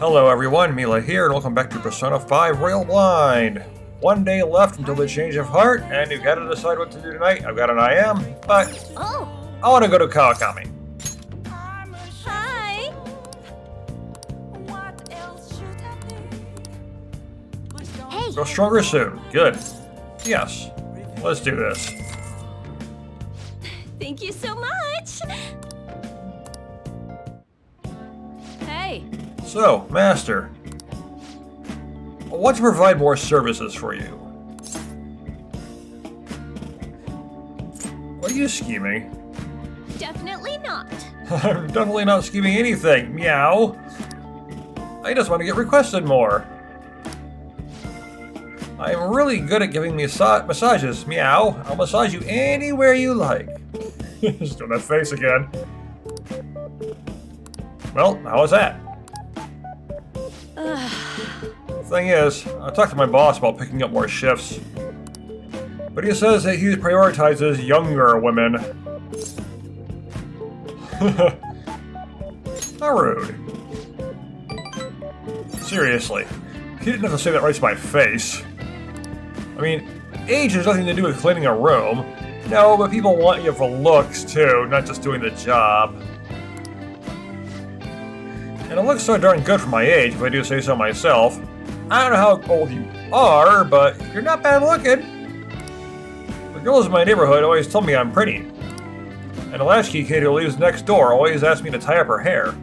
Hello everyone, Mila here, and welcome back to Persona 5 Royal Blind. One day left until the change of heart, and you've got to decide what to do tonight. I've got an IM, but I want to go to Kawakami. Hi. Hey. Go stronger soon. Good. Yes. Let's do this. Thank you so much. Hey. So, Master, I want to provide more services for you. Are you scheming? Definitely not. I'm definitely not scheming anything. Meow. I just want to get requested more. I am really good at giving massages. Meow. I'll massage you anywhere you like. Just doing that face again. Well, how was that? Thing is, I talked to my boss about picking up more shifts. But he says that he prioritizes younger women. How rude. Seriously, he didn't have to say that right to my face. I mean, age has nothing to do with cleaning a room. No, but people want you for looks too, not just doing the job. And it looks so darn good for my age, if I do say so myself. I don't know how old you are, but you're not bad looking. The girls in my neighborhood always tell me I'm pretty. And the latchkey kid who lives next door always asks me to tie up her hair.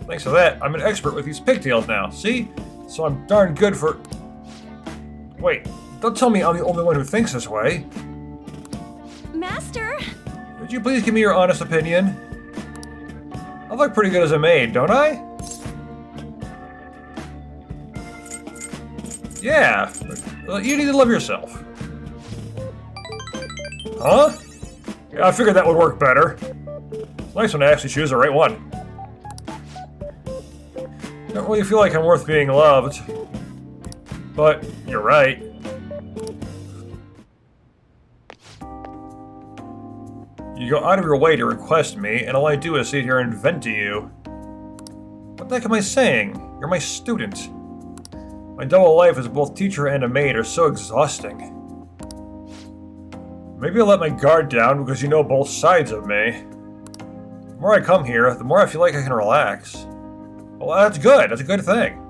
Thanks to that, I'm an expert with these pigtails now, see? So I'm darn good for... Wait, don't tell me I'm the only one who thinks this way. Master? Would you please give me your honest opinion? I look pretty good as a maid, don't I? Yeah, well, you need to love yourself. Huh? Yeah, I figured that would work better. It's nice when I actually choose the right one. Don't really feel like I'm worth being loved. But you're right. You go out of your way to request me, and all I do is sit here and vent to you. What the heck am I saying? You're my student. My double life as both teacher and a maid are so exhausting. Maybe I'll let my guard down because you know both sides of me. The more I come here, the more I feel like I can relax. Well, that's good. That's a good thing.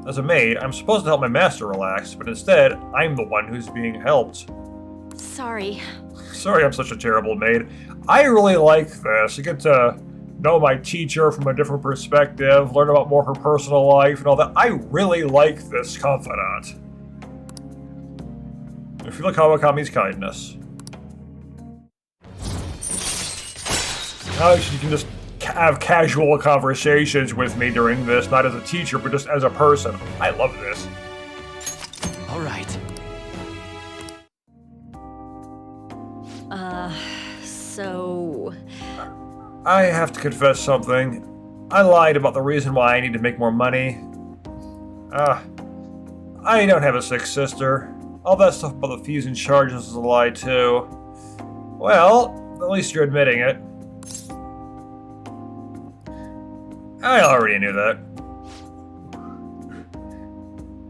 As a maid, I'm supposed to help my master relax, but instead, I'm the one who's being helped. Sorry. Sorry I'm such a terrible maid. I really like this. You get to know my teacher from a different perspective, learn about more her personal life and all that. I really like this confidant. I feel like Kawakami's kindness. Now you can just have casual conversations with me during this, not as a teacher, but just as a person. I love this. All right. So... I have to confess something. I lied about the reason why I need to make more money. I don't have a sick sister. All that stuff about the fees and charges is a lie too. Well, at least you're admitting it. I already knew that.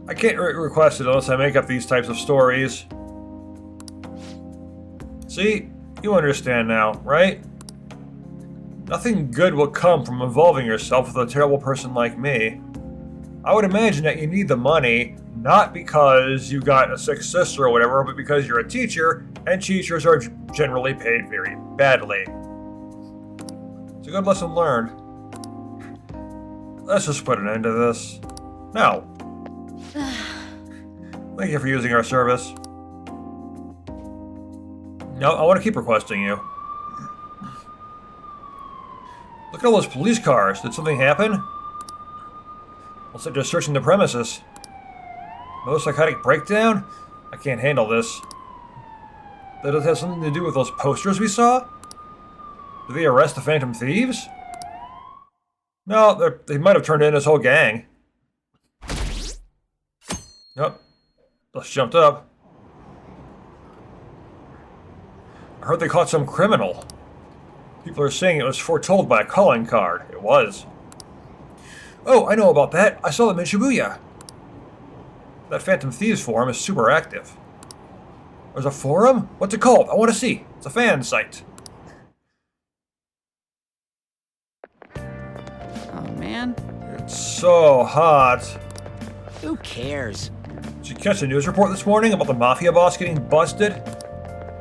I can't request it unless I make up these types of stories. See? You understand now, right? Nothing good will come from involving yourself with a terrible person like me. I would imagine that you need the money, not because you got a sick sister or whatever, but because you're a teacher, and teachers are generally paid very badly. It's a good lesson learned. Let's just put an end to this. Now. Thank you for using our service. No, I want to keep requesting you. Look at all those police cars. Did something happen? Looks like they're searching the premises. Another psychotic breakdown? I can't handle this. Does it have something to do with those posters we saw? Did they arrest the Phantom Thieves? No, they might have turned in this whole gang. Yep. Just jumped up. I heard they caught some criminal. People are saying it was foretold by a calling card. It was. Oh, I know about that. I saw them in Shibuya. That Phantom Thieves forum is super active. There's a forum? What's it called? I want to see. It's a fan site. Oh, man. It's so hot. Who cares? Did you catch the news report this morning about the mafia boss getting busted?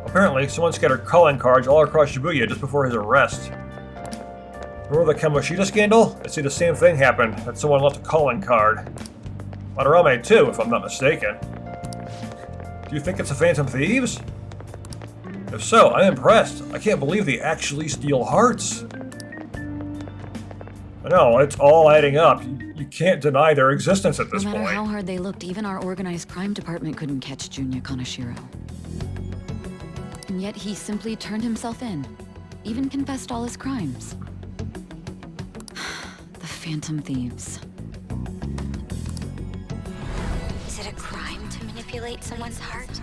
Apparently, someone scattered calling cards all across Shibuya just before his arrest. Remember the Kamoshida scandal? I see the same thing happen, that someone left a calling card. Madarame too, if I'm not mistaken. Do you think it's the Phantom Thieves? If so, I'm impressed. I can't believe they actually steal hearts. I know, it's all adding up. You can't deny their existence at this No matter point. how hard they looked, even our organized crime department couldn't catch Junya Kaneshiro. And yet he simply turned himself in. Even confessed all his crimes. The Phantom Thieves. Is it a crime to manipulate someone's heart?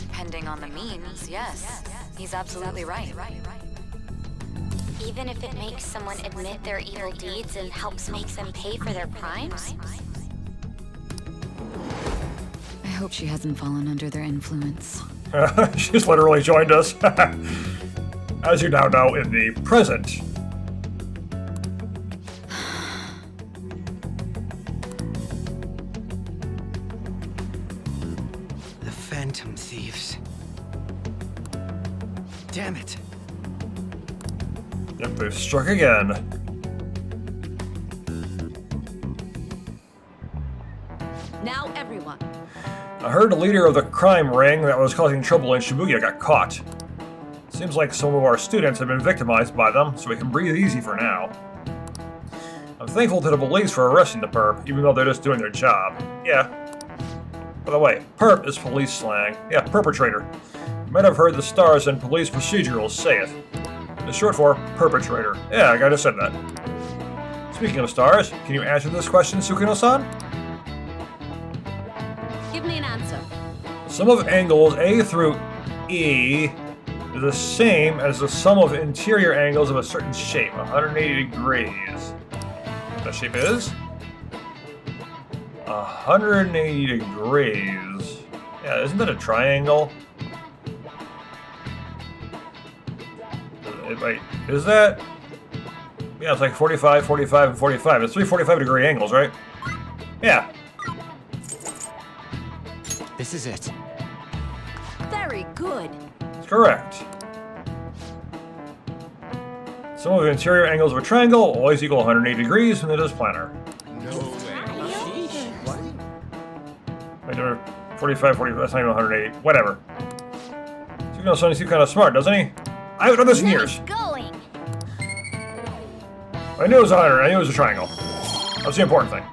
Depending on the means, yes. He's absolutely right. Even if it makes someone admit their evil deeds and helps make them pay for their crimes? I hope she hasn't fallen under their influence. She's literally joined us. As you now know, in the present. The Phantom Thieves. Damn it. Yep, they've struck again. Now everyone. I heard the leader of the crime ring that was causing trouble in Shibuya got caught. Seems like some of our students have been victimized by them, so we can breathe easy for now. I'm thankful to the police for arresting the perp, even though they're just doing their job. Yeah. By the way, perp is police slang. Yeah, perpetrator. You might have heard the stars and police procedurals say it. It's short for perpetrator. Yeah, I just said that. Speaking of stars, can you answer this question, Sukino-san? Give me an answer. The sum of angles A through E is the same as the sum of interior angles of a certain shape, 180 degrees. That shape is 180 degrees. Yeah, isn't that a triangle? Wait, is that? Yeah, it's like 45, 45, and 45. It's 3 45-degree angles, right? Yeah. This is it. Very good. That's correct. Sum of the interior angles of a triangle always equal 180 degrees when it is planar. No way. What? Wait, there are 45, 45, that's not even 180. Whatever. Sukino-san seems kind of smart, doesn't he? I haven't done this in years. Going. I knew it was 100. I knew it was a triangle. That's the important thing.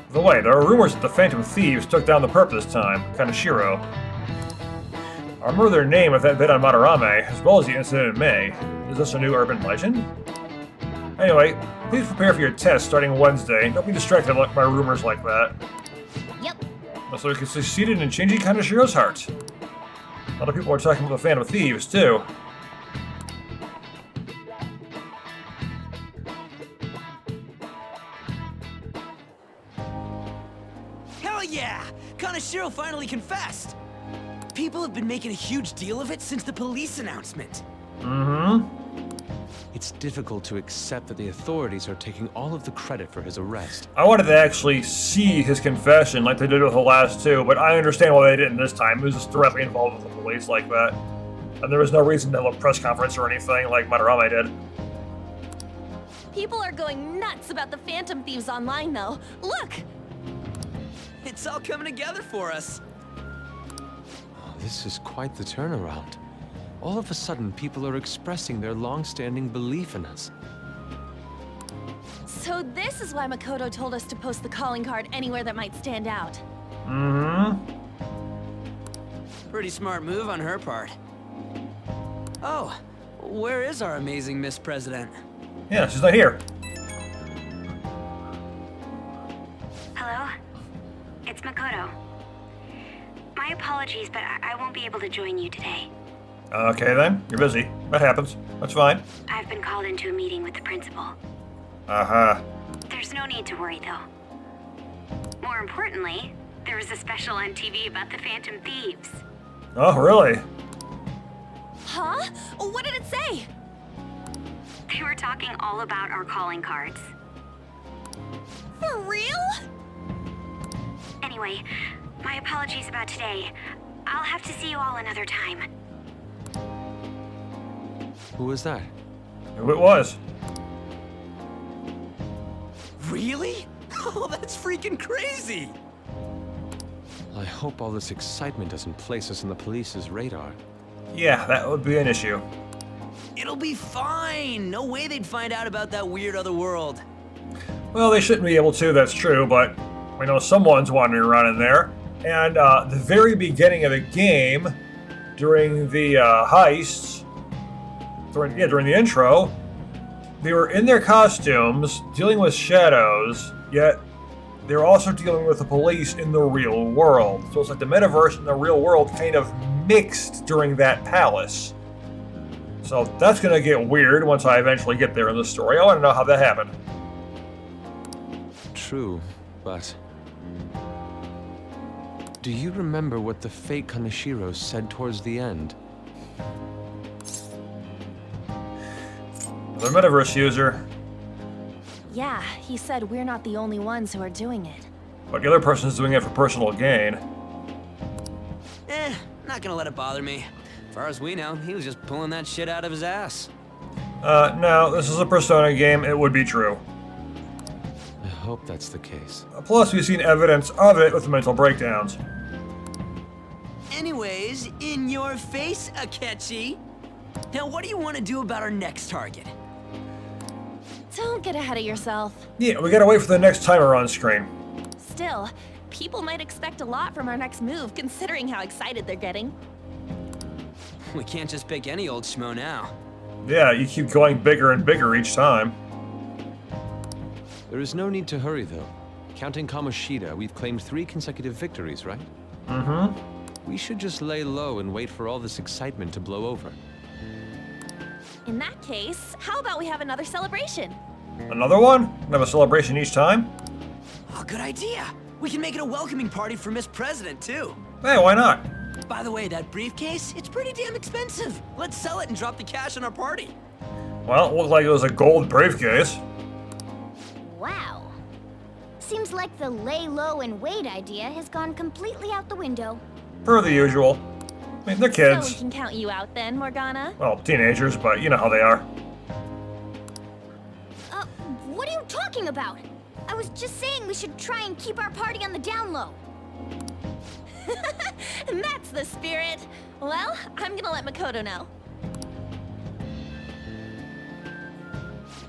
By the way, there are rumors that the Phantom Thieves took down the perp this time, Kaneshiro. I remember their name if that bit on Madarame, as well as the incident in May. Is this a new urban legend? Anyway, please prepare for your test starting Wednesday. Don't be distracted by rumors like that. Yep. So we can succeed in changing Kaneshiro's heart. A lot of people are talking about the Phantom Thieves, too. Hell yeah! Kaneshiro finally confessed! People have been making a huge deal of it since the police announcement. Mm-hmm. It's difficult to accept that the authorities are taking all of the credit for his arrest. I wanted to actually see his confession like they did with the last two, but I understand why they didn't this time. He was just directly involved with the police like that. And there was no reason to have a press conference or anything like Madarame did. People are going nuts about the Phantom Thieves online, though. Look! It's all coming together for us. Oh, this is quite the turnaround. All of a sudden, people are expressing their long-standing belief in us. So this is why Makoto told us to post the calling card anywhere that might stand out. Mm-hmm. Pretty smart move on her part. Oh, where is our amazing Miss President? Yeah, she's not here. Hello? It's Makoto. My apologies, but I won't be able to join you today. Okay then, you're busy. That happens. That's fine. I've been called into a meeting with the principal. Uh-huh. There's no need to worry, though. More importantly, there was a special on TV about the Phantom Thieves. Oh, really? Huh? What did it say? They were talking all about our calling cards. For real? Anyway, my apologies about today. I'll have to see you all another time. Who was that? Who it was? Really? Oh, that's freaking crazy! I hope all this excitement doesn't place us on the police's radar. Yeah, that would be an issue. It'll be fine. No way they'd find out about that weird other world. Well, they shouldn't be able to, that's true, but we know someone's wandering around in there. And the very beginning of the game, during the heists, during the intro, they were in their costumes, dealing with shadows, yet they were also dealing with the police in the real world. So it's like the metaverse and the real world kind of mixed during that palace. So that's going to get weird once I eventually get there in the story. I want to know how that happened. True, but... do you remember what the fake Kaneshiro said towards the end? The metaverse user. Yeah, he said we're not the only ones who are doing it. But the other person's doing it for personal gain. Not gonna let it bother me. As far as we know, he was just pulling that shit out of his ass. No, this is a Persona game. It would be true. I hope that's the case. Plus, we've seen evidence of it with mental breakdowns. Anyways, in your face, Akechi. Now, what do you want to do about our next target? Don't get ahead of yourself. Yeah, we gotta wait for the next timer on screen. Still, people might expect a lot from our next move, considering how excited they're getting. We can't just pick any old schmo now. Yeah, you keep going bigger and bigger each time. There is no need to hurry, though. Counting Kamoshida, we've claimed 3 consecutive victories, right? Mm-hmm. We should just lay low and wait for all this excitement to blow over. In that case, how about we have another celebration? Another one? Have a celebration each time? Oh, good idea. We can make it a welcoming party for Miss President, too. Hey, why not? By the way, that briefcase, it's pretty damn expensive. Let's sell it and drop the cash on our party. Well, it looked like it was a gold briefcase. Wow. Seems like the lay low and wait idea has gone completely out the window. Per the usual. I mean, they're So we kids. can count you out then, Morgana? Well, teenagers, but you know how they are. What are you talking about? I was just saying we should try and keep our party on the down low. That's the spirit. Well, I'm gonna let Makoto know.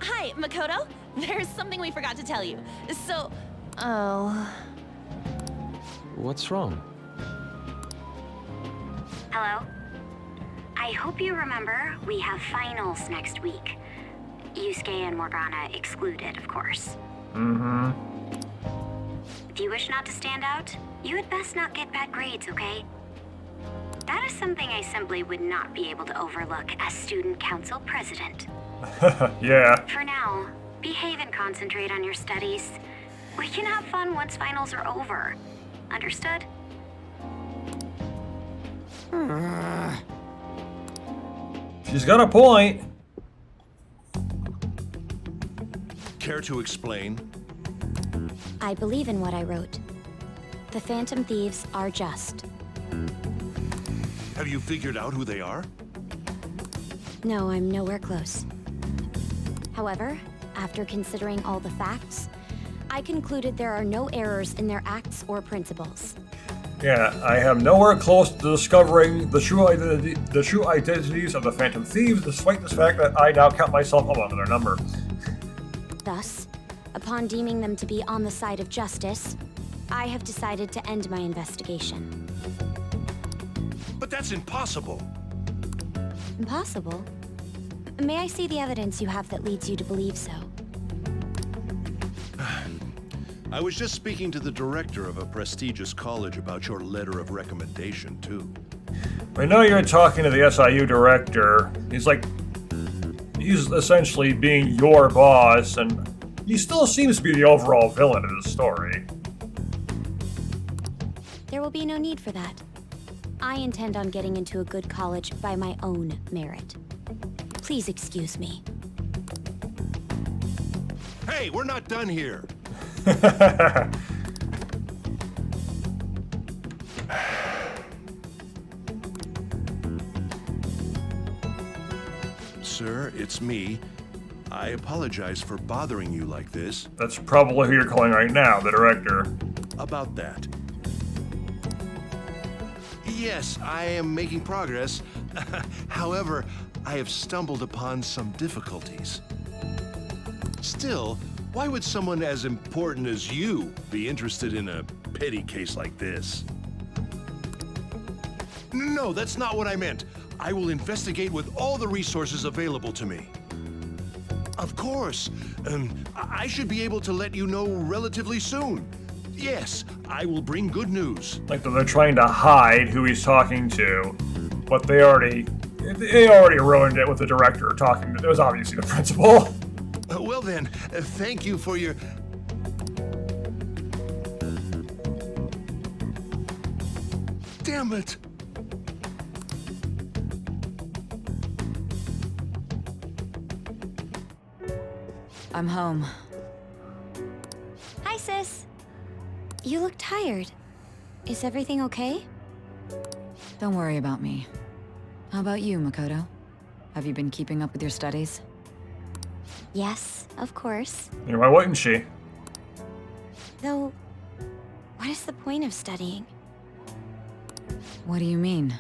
Hi, Makoto. There's something we forgot to tell you. So, oh... What's wrong? Hello? I hope you remember we have finals next week. Yusuke and Morgana excluded, of course. Mm-hmm. If you wish not to stand out, you had best not get bad grades, okay? That is something I simply would not be able to overlook as student council president. Yeah. For now, behave and concentrate on your studies. We can have fun once finals are over. Understood? She's got a point. Care to explain? I believe in what I wrote. The Phantom Thieves are just. Have you figured out who they are? No, I'm nowhere close. However, after considering all the facts, I concluded there are no errors in their acts or principles. Yeah, I am nowhere close to discovering the true identities of the Phantom Thieves, despite the fact that I now count myself among their number. Thus, upon deeming them to be on the side of justice, I have decided to end my investigation. But that's impossible. Impossible? May I see the evidence you have that leads you to believe so? I was just speaking to the director of a prestigious college about your letter of recommendation, too. I know you're talking to the SIU director. He's essentially being your boss, and he still seems to be the overall villain of the story. There will be no need for that. I intend on getting into a good college by my own merit. Please excuse me. Hey, we're not done here. Sir, it's me. I apologize for bothering you like this. That's probably who you're calling right now, the director. About that. Yes, I am making progress. However, I have stumbled upon some difficulties. Still, why would someone as important as you be interested in a petty case like this? No, that's not what I meant. I will investigate with all the resources available to me. Of course. I should be able to let you know relatively soon. Yes, I will bring good news. Like they're trying to hide who he's talking to, but they already ruined it with the director talking to. It was obviously the principal. Well then, thank you for your... Damn it! I'm home. Hi, sis. You look tired. Is everything okay? Don't worry about me. How about you, Makoto? Have you been keeping up with your studies? Yes, of course. Yeah, why wouldn't she? Though, what is the point of studying? What do you mean?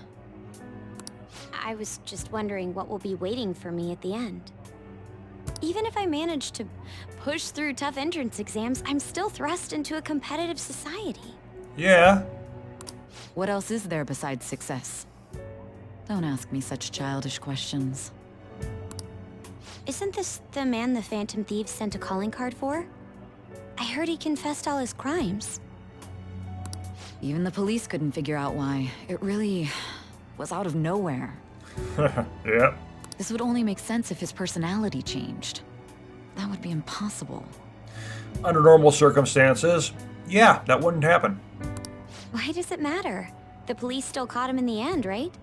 I was just wondering what will be waiting for me at the end. Even if I manage to push through tough entrance exams, I'm still thrust into a competitive society. Yeah. What else is there besides success? Don't ask me such childish questions. Isn't this the man the Phantom Thieves sent a calling card for? I heard he confessed all his crimes. Even the police couldn't figure out why. It really was out of nowhere. Yeah. This would only make sense if his personality changed. That would be impossible. Under normal circumstances, yeah, that wouldn't happen. Why does it matter? The police still caught him in the end, right?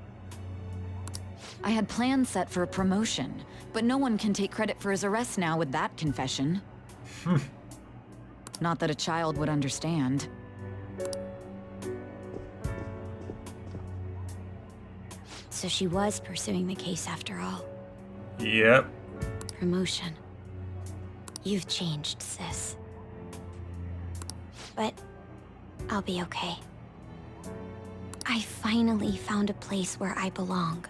I had plans set for a promotion, but no one can take credit for his arrest now with that confession. Not that a child would understand. So she was pursuing the case after all. Yep. Promotion. You've changed, sis. But I'll be okay. I finally found a place where I belong.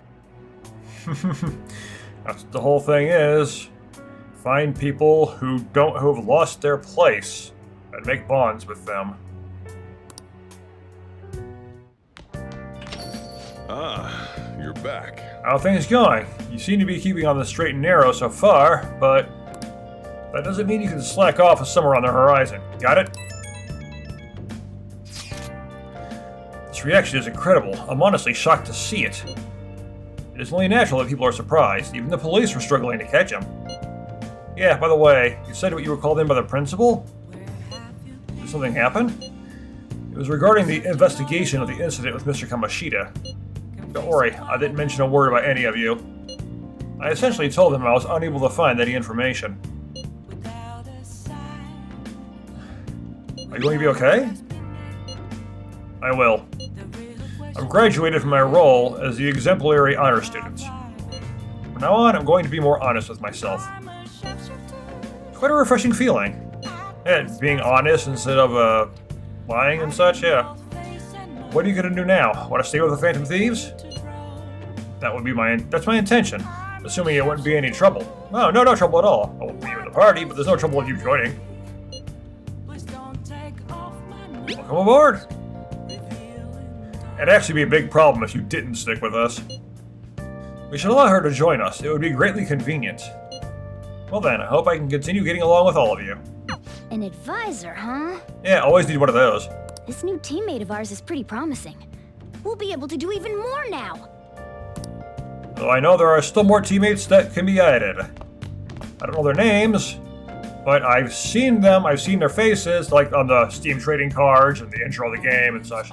That's the whole thing is, find people who have lost their place and make bonds with them. Ah, you're back. How are things going? You seem to be keeping on the straight and narrow so far, but that doesn't mean you can slack off with summer on the horizon. Got it? This reaction is incredible. I'm honestly shocked to see it. It is only natural that people are surprised. Even the police were struggling to catch him. Yeah, by the way, you said what you were called in by the principal? Did something happen? It was regarding the investigation of the incident with Mr. Kamoshida. Don't worry, I didn't mention a word about any of you. I essentially told him I was unable to find any information. Are you going to be okay? I will. I've graduated from my role as the exemplary honor student. From now on, I'm going to be more honest with myself. It's quite a refreshing feeling. And being honest instead of, lying and such, yeah. What are you gonna do now? Want to stay with the Phantom Thieves? That would be that's my intention. Assuming it wouldn't be any trouble. No trouble at all. I won't be in the party, but there's no trouble with you joining. Welcome aboard! It'd actually be a big problem if you didn't stick with us. We should allow her to join us. It would be greatly convenient. Well then, I hope I can continue getting along with all of you. An advisor, huh? Yeah, always need one of those. This new teammate of ours is pretty promising. We'll be able to do even more now. Though I know there are still more teammates that can be added. I don't know their names, but I've seen them, I've seen their faces, like on the Steam trading cards and the intro of the game and such.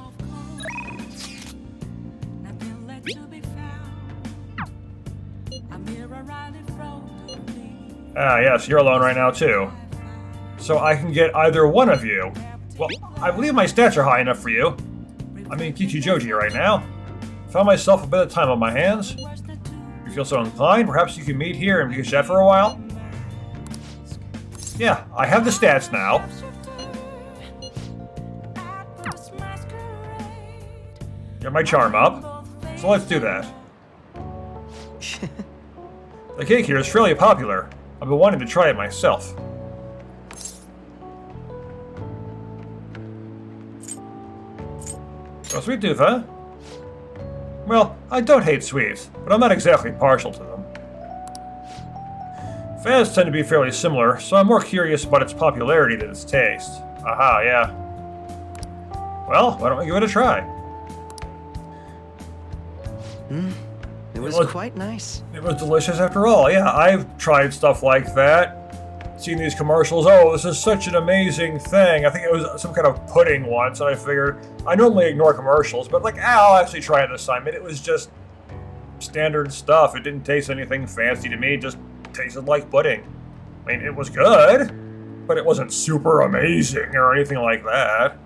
Ah, yes, you're alone right now too. So I can get either one of you. Well, I believe my stats are high enough for you. I'm in Kichijoji right now. Found myself a bit of time on my hands. If you feel so inclined, perhaps you can meet here and take a chat for a while. Yeah, I have the stats now. Get my charm up. So let's do that. The cake here is fairly popular. I've been wanting to try it myself. Oh, sweet tooth, huh? Well, I don't hate sweets, but I'm not exactly partial to them. Fans tend to be fairly similar, so I'm more curious about its popularity than its taste. Aha, yeah. Well, why don't we give it a try? It was quite nice. It was delicious after all. Yeah, I've tried stuff like that. Seen these commercials. Oh, this is such an amazing thing. I think it was some kind of pudding once, and I figured I normally ignore commercials, but like, I'll actually try it this time. And it was just standard stuff. It didn't taste anything fancy to me. It just tasted like pudding. I mean, it was good, but it wasn't super amazing or anything like that.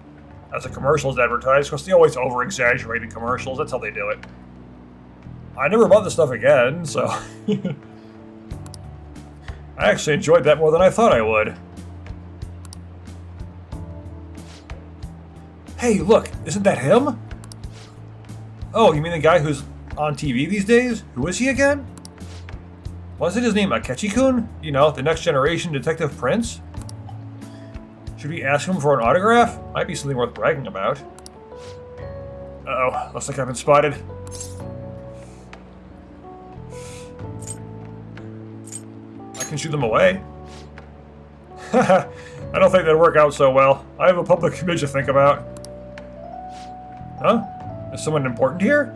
As the commercials advertised, because they always over-exaggerate in commercials. That's how they do it. I never bought this stuff again, so... I actually enjoyed that more than I thought I would. Hey, look, isn't that him? Oh, you mean the guy who's on TV these days? Who is he again? Wasn't his name Akechi-kun? You know, the next generation detective prince? Should we ask him for an autograph? Might be something worth bragging about. Uh-oh, looks like I've been spotted. I can shoot them away. I don't think that'd work out so well. I have a public image to think about. Huh? Is someone important here?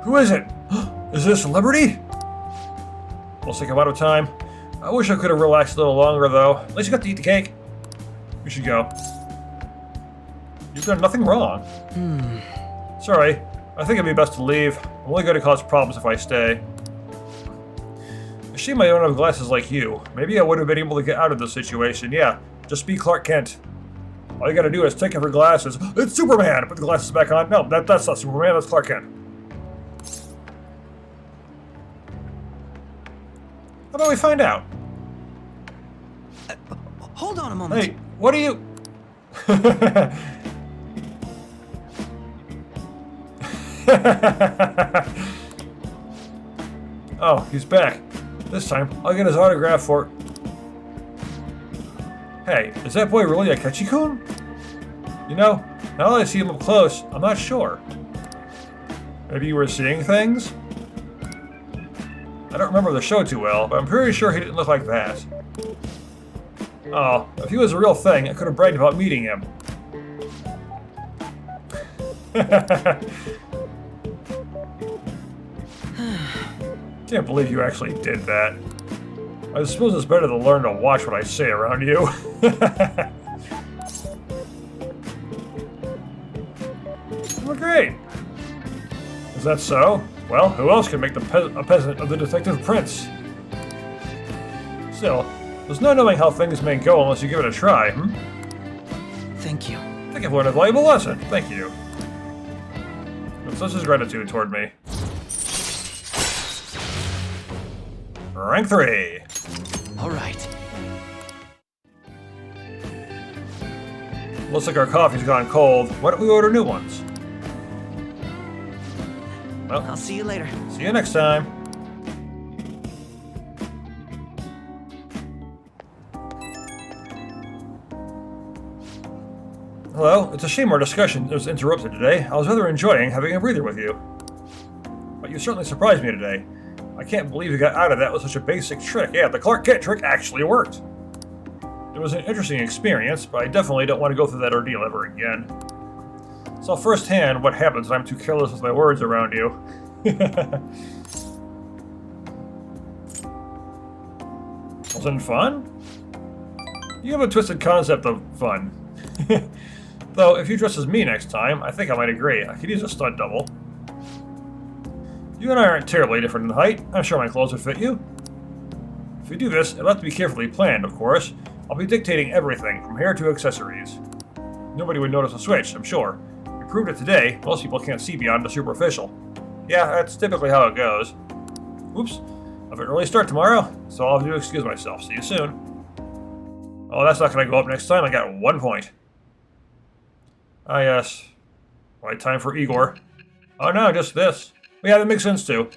Who is it? Is it a celebrity? Looks like I'm out of time. I wish I could have relaxed a little longer, though. At least you got to eat the cake. We should go. You've done nothing wrong. Sorry. I think it'd be best to leave. I'm only going to cause problems if I stay. A shame I don't have glasses like you. Maybe I would have been able to get out of this situation. Yeah, just be Clark Kent. All you gotta do is take off your glasses. It's Superman! Put the glasses back on. No, that's not Superman, that's Clark Kent. How about we find out? Hold on a moment. Hey, what are you... Oh, he's back. This time, I'll get his autograph for... Hey, is that boy really Akechi-kun? You know, now that I see him up close, I'm not sure. Maybe you were seeing things? I don't remember the show too well, but I'm pretty sure he didn't look like that. Oh, if he was a real thing, I could have bragged about meeting him. Can't believe you actually did that. I suppose it's better to learn to watch what I say around you. Well, great. Is that so? Well, who else can make a peasant of the detective prince? Still, there's no knowing how things may go unless you give it a try, Thank you. I think I've learned a valuable lesson. Thank you. That's such his gratitude toward me. Rank 3. All right. Looks like our coffee's gone cold. Why don't we order new ones? Well, I'll see you later. see you next time. Hello, it's a shame our discussion was interrupted today. I was rather enjoying having a breather with you. But you certainly surprised me today. I can't believe you got out of that with such a basic trick. Yeah, the Clark Kent trick actually worked. It was an interesting experience, but I definitely don't want to go through that ordeal ever again. Saw firsthand what happens when I'm too careless with my words around you. Wasn't fun? You have a twisted concept of fun. Though, if you dress as me next time, I think I might agree. I could use a stunt double. You and I aren't terribly different in height. I'm sure my clothes would fit you. If we do this, it'll have to be carefully planned, of course. I'll be dictating everything, from hair to accessories. Nobody would notice a switch, I'm sure. We proved it today. Most people can't see beyond the superficial. Yeah, that's typically how it goes. Oops. I have an early start tomorrow, so I'll have to excuse myself. See you soon. Oh, that's not going to go up next time. I got 1 point. Ah, yes. Right time for Igor. Oh, no, just this. Yeah, that makes sense, too.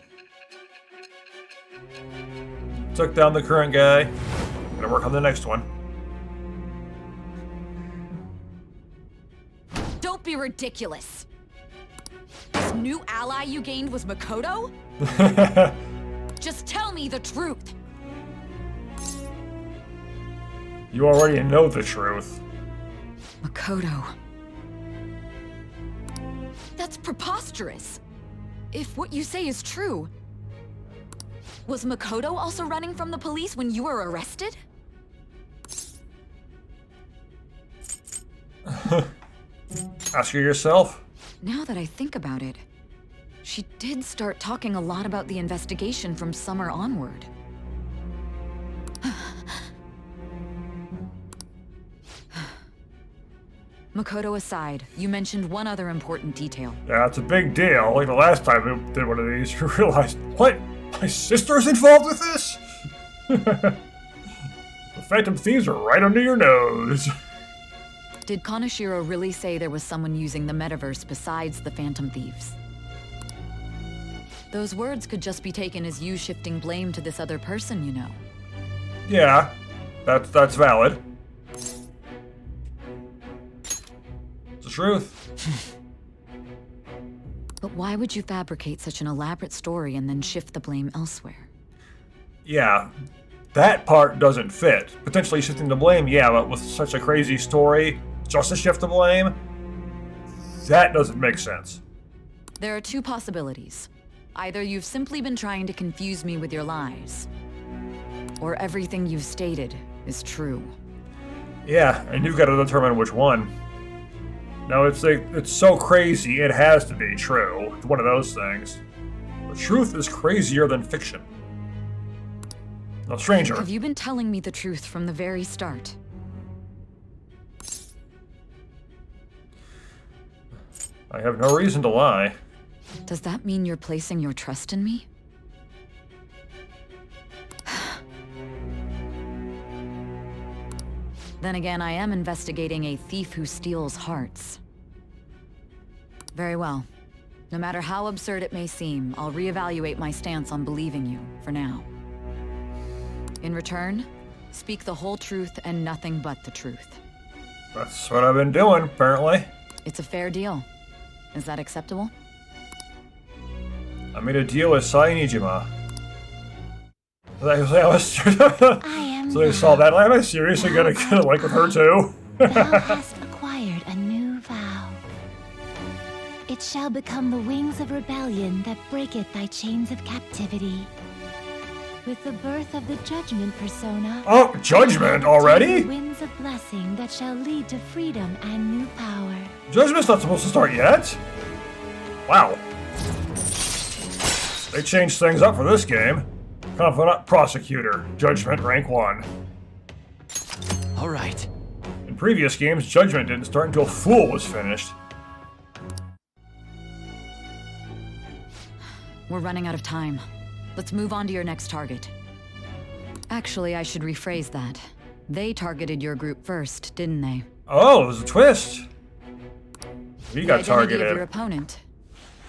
Took down the current guy. Gonna work on the next one. Don't be ridiculous. This new ally you gained was Makoto? Just tell me the truth. You already know the truth. Makoto. That's preposterous. If what you say is true, was Makoto also running from the police when you were arrested? Ask her yourself. Now that I think about it, she did start talking a lot about the investigation from summer onward. Makoto aside, you mentioned one other important detail. Yeah, it's a big deal. Like the last time we did one of these, you realized, what? My sister's involved with this? The Phantom Thieves are right under your nose. Did Kaneshiro really say there was someone using the metaverse besides the Phantom Thieves? Those words could just be taken as you shifting blame to this other person, you know. Yeah, that's valid. It's the truth. But why would you fabricate such an elaborate story and then shift the blame elsewhere? Yeah, that part doesn't fit. Potentially shifting the blame, yeah, but with such a crazy story, just to shift the blame? That doesn't make sense. There are two possibilities. Either you've simply been trying to confuse me with your lies, or everything you've stated is true. Yeah, and you've got to determine which one. No, it's so crazy, it has to be true. It's one of those things. The truth is crazier than fiction. Now, stranger. Have you been telling me the truth from the very start? I have no reason to lie. Does that mean you're placing your trust in me? Then again, I am investigating a thief who steals hearts. Very well. No matter how absurd it may seem, I'll reevaluate my stance on believing you, for now. In return, speak the whole truth and nothing but the truth. That's what I've been doing, apparently. It's a fair deal. Is that acceptable? I made a deal with Sainijima. So they saw that. Am I seriously gonna get a link with her too? Thou hast acquired a new vow. It shall become the wings of rebellion that breaketh thy chains of captivity. With the birth of the Judgment persona... Oh, Judgment already? ...winds of blessing that shall lead to freedom and new power. Judgment's not supposed to start yet? Wow. They changed things up for this game. Confidant Prosecutor, Judgment rank 1. All right. In previous games, Judgment didn't start until Fool was finished. We're running out of time. Let's move on to your next target. Actually, I should rephrase that. They targeted your group first, didn't they? Oh, there's a twist. We got the identity targeted. of your opponent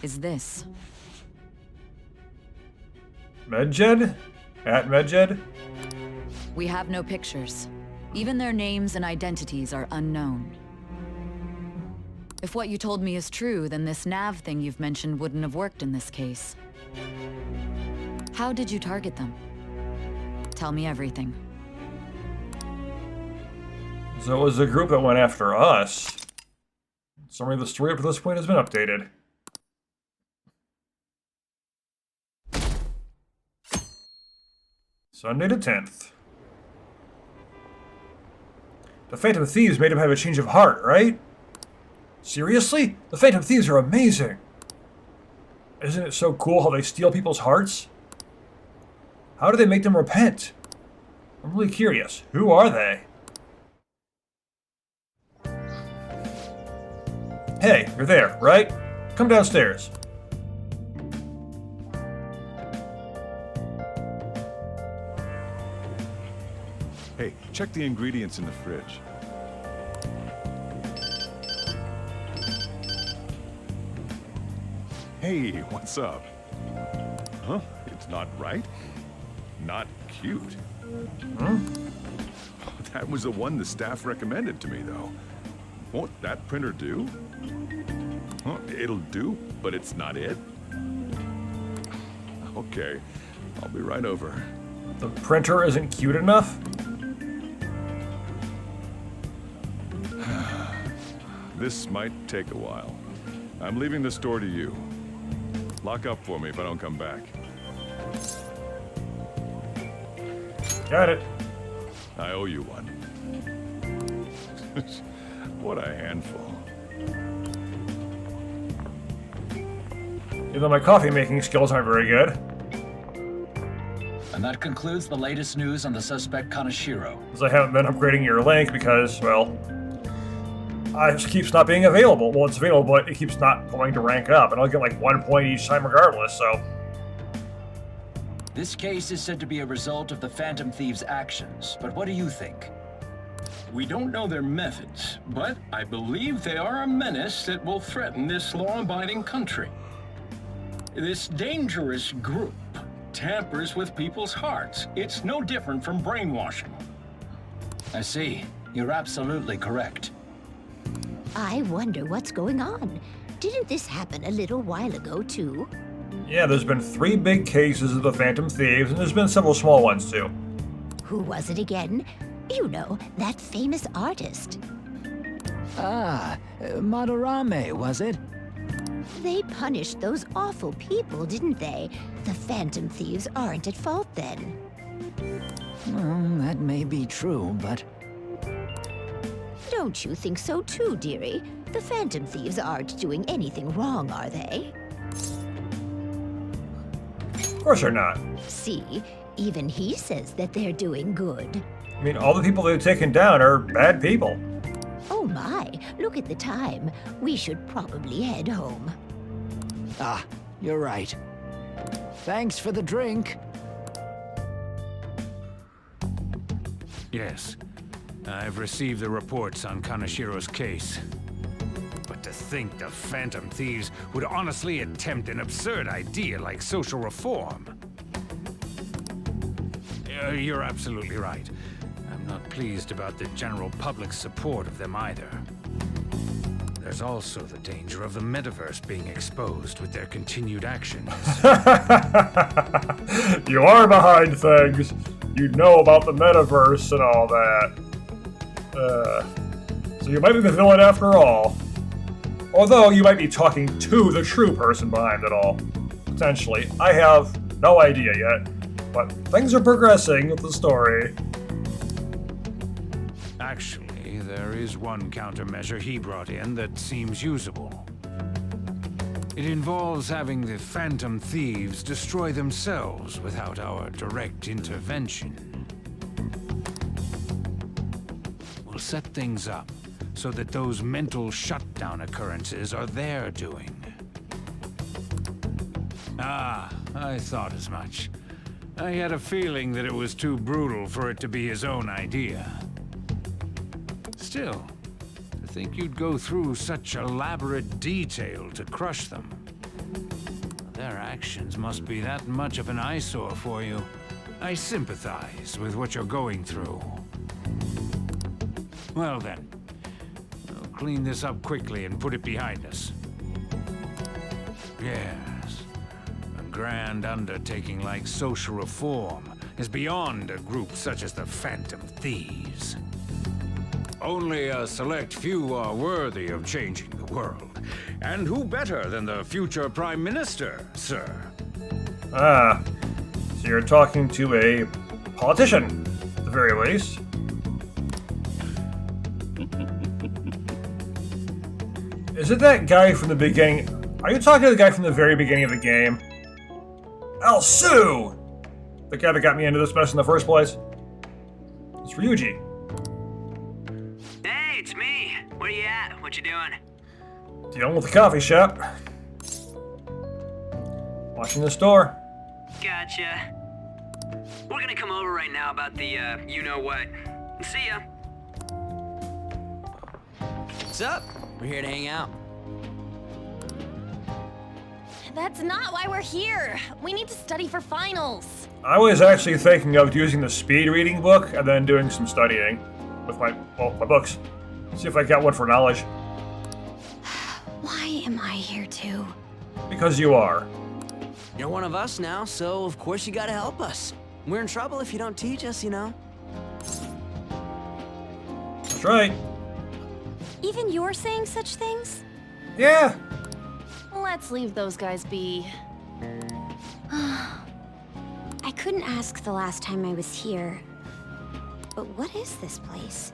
is this. Medjed? At Medjed? We have no pictures. Even their names and identities are unknown. If what you told me is true, then this nav thing you've mentioned wouldn't have worked in this case. How did you target them? Tell me everything. So it was the group that went after us. Summary of the story up to this point has been updated. Sunday the 10th. The Phantom Thieves made him have a change of heart, right? Seriously? The Phantom Thieves are amazing! Isn't it so cool how they steal people's hearts? How do they make them repent? I'm really curious. Who are they? Hey, you're there, right? Come downstairs. Hey, check the ingredients in the fridge. Hey, what's up? Huh? It's not right? Not cute. Huh? That was the one the staff recommended to me, though. Won't that printer do? Huh? It'll do, but it's not it? Okay, I'll be right over. The printer isn't cute enough? This might take a while. I'm leaving the store to you. Lock up for me if I don't come back. Got it. I owe you one. What a handful. Even though my coffee making skills aren't very good. And that concludes the latest news on the suspect Kaneshiro. Because I haven't been upgrading your link because, well, it just keeps not being available. Well, it's available, but it keeps not going to rank up. And I'll get like 1 point each time regardless, so. This case is said to be a result of the Phantom Thieves' actions, but what do you think? We don't know their methods, but I believe they are a menace that will threaten this law-abiding country. This dangerous group tampers with people's hearts. It's no different from brainwashing. I see. You're absolutely correct. I wonder what's going on. Didn't this happen a little while ago, too? Yeah, there's been 3 big cases of the Phantom Thieves, and there's been several small ones, too. Who was it again? You know, that famous artist. Ah, Madarame, was it? They punished those awful people, didn't they? The Phantom Thieves aren't at fault then. Well, that may be true, but... Don't you think so too, dearie? The Phantom Thieves aren't doing anything wrong, are they? Of course they're not. See, even he says that they're doing good. I mean, all the people they've taken down are bad people. Oh my, look at the time. We should probably head home. Ah, you're right. Thanks for the drink. Yes, I've received the reports on Kaneshiro's case. But to think the Phantom Thieves would honestly attempt an absurd idea like social reform. You're absolutely right. I'm not pleased about the general public's support of them either. There's also the danger of the metaverse being exposed with their continued actions. You are behind things. You know about the metaverse and all that. So you might be the villain after all. Although you might be talking to the true person behind it all. Potentially. I have no idea yet. But things are progressing with the story. Actually, there is one countermeasure he brought in that seems usable. It involves having the Phantom Thieves destroy themselves without our direct intervention. We'll set things up so that those mental shutdown occurrences are their doing. Ah, I thought as much. I had a feeling that it was too brutal for it to be his own idea. Still, to think you'd go through such elaborate detail to crush them. Their actions must be that much of an eyesore for you. I sympathize with what you're going through. Well then, we'll clean this up quickly and put it behind us. Yes, a grand undertaking like social reform is beyond a group such as the Phantom Thieves. Only a select few are worthy of changing the the world. And who better than the future Prime Minister, sir? Ah, so you're talking to a politician, at the very least. Is it that guy from the beginning? Are you talking to the guy from the very beginning of the game? I'll sue! The guy that got me into this mess in the first place? It's Ryuji. Hey, it's me. Where you at? What you doing? Dealing with the coffee shop. Watching the store. Gotcha. We're gonna come over right now about the, you-know-what. See ya. What's up? We're here to hang out. That's not why we're here. We need to study for finals. I was actually thinking of using the speed reading book and then doing some studying with my books. See if I got one for knowledge. Why am I here too? Because you are. You're one of us now, so of course you gotta help us. We're in trouble if you don't teach us, you know. That's right. Even you're saying such things? Yeah. Let's leave those guys be. I couldn't ask the last time I was here. But what is this place?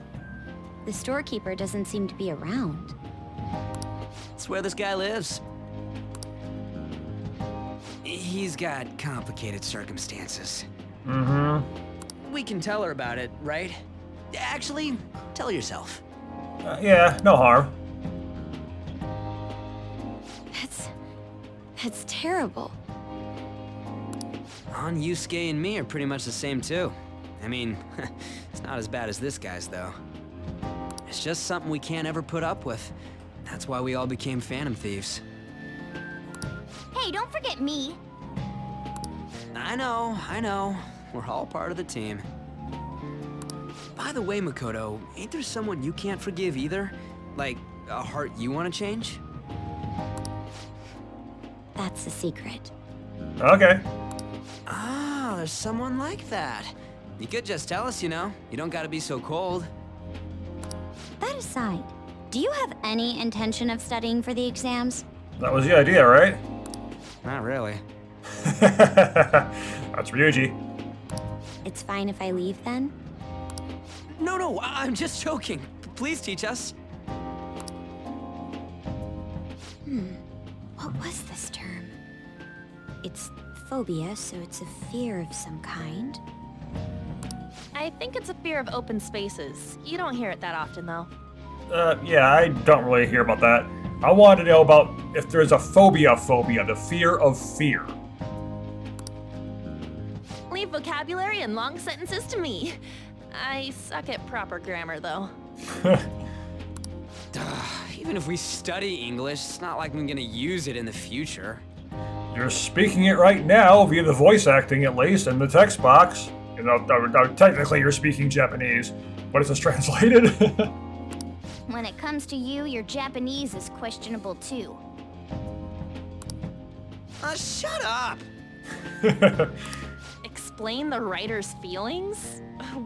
The storekeeper doesn't seem to be around. It's where this guy lives. He's got complicated circumstances. Mm-hmm. We can tell her about it, right? Actually, tell yourself. Yeah, no harm. That's terrible. On Yusuke and me are pretty much the same too. I mean, it's not as bad as this guy's though. It's just something we can't ever put up with. That's why we all became Phantom Thieves. Hey, don't forget me. I know. We're all part of the team. By the way, Makoto, ain't there someone you can't forgive either? Like, a heart you want to change? That's a secret. Okay. Ah, there's someone like that. You could just tell us, you know. You don't gotta be so cold. That aside, do you have any intention of studying for the exams? That was the idea, right? Not really. That's Ryuji. It's fine if I leave then? No, I'm just joking. Please teach us. What was this term? It's phobia, so it's a fear of some kind. I think it's a fear of open spaces. You don't hear it that often, though. Yeah, I don't really hear about that. I want to know about if there's a phobia, the fear of fear. Leave vocabulary and long sentences to me. I suck at proper grammar, though. Even if we study English, it's not like I'm gonna use it in the future. You're speaking it right now via the voice acting, at least, in the text box. You know, technically you're speaking Japanese, but is this translated? When it comes to you, your Japanese is questionable too. Shut up! Explain the writer's feelings?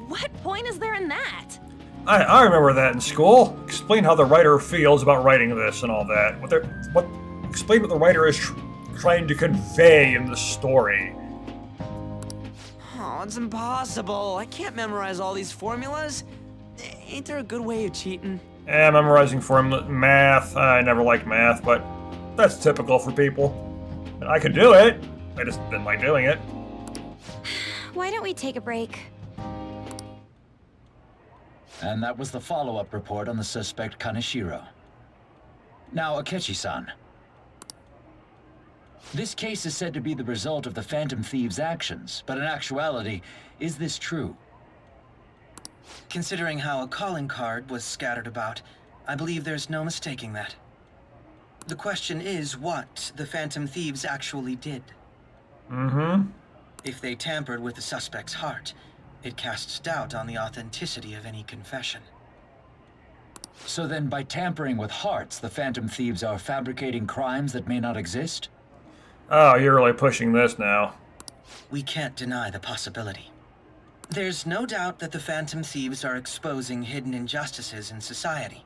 What point is there in that? I remember that in school. Explain how the writer feels about writing this and all that. Explain what the writer is trying to convey in the story. Oh, it's impossible. I can't memorize all these formulas. Ain't there a good way of cheating? Yeah, memorizing math. I never liked math, but that's typical for people. And I could do it. I just didn't like doing it. Why don't we take a break? And that was the follow-up report on the suspect Kaneshiro. Now, Akechi-san. This case is said to be the result of the Phantom Thieves' actions, but in actuality, is this true? Considering how a calling card was scattered about, I believe there's no mistaking that. The question is what the Phantom Thieves actually did. Mm-hmm. If they tampered with the suspect's heart, it casts doubt on the authenticity of any confession. So then, by tampering with hearts, the Phantom Thieves are fabricating crimes that may not exist? Oh, you're really pushing this now. We can't deny the possibility. There's no doubt that the Phantom Thieves are exposing hidden injustices in society.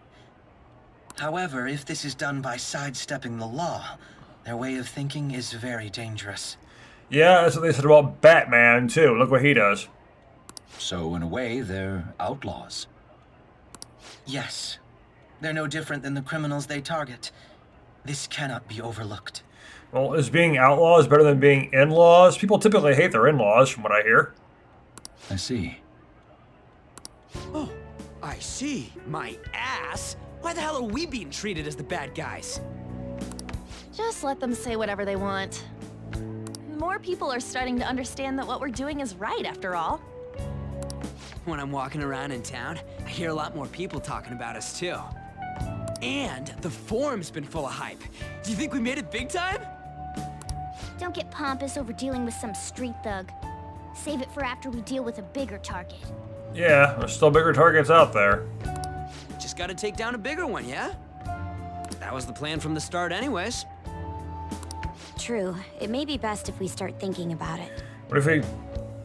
However, if this is done by sidestepping the law, their way of thinking is very dangerous. Yeah, that's what they said about Batman, too. Look what he does. So, in a way, they're outlaws. Yes. They're no different than the criminals they target. This cannot be overlooked. Well, is being outlaws better than being in-laws? People typically hate their in-laws, from what I hear. I see. Oh, I see. My ass. Why the hell are we being treated as the bad guys? Just let them say whatever they want. More people are starting to understand that what we're doing is right, after all. When I'm walking around in town, I hear a lot more people talking about us, too. And the forum's been full of hype. Do you think we made it big time? Don't get pompous over dealing with some street thug. Save it for after we deal with a bigger target. Yeah, there's still bigger targets out there. Just gotta take down a bigger one, yeah? That was the plan from the start anyways. True. It may be best if we start thinking about it. What if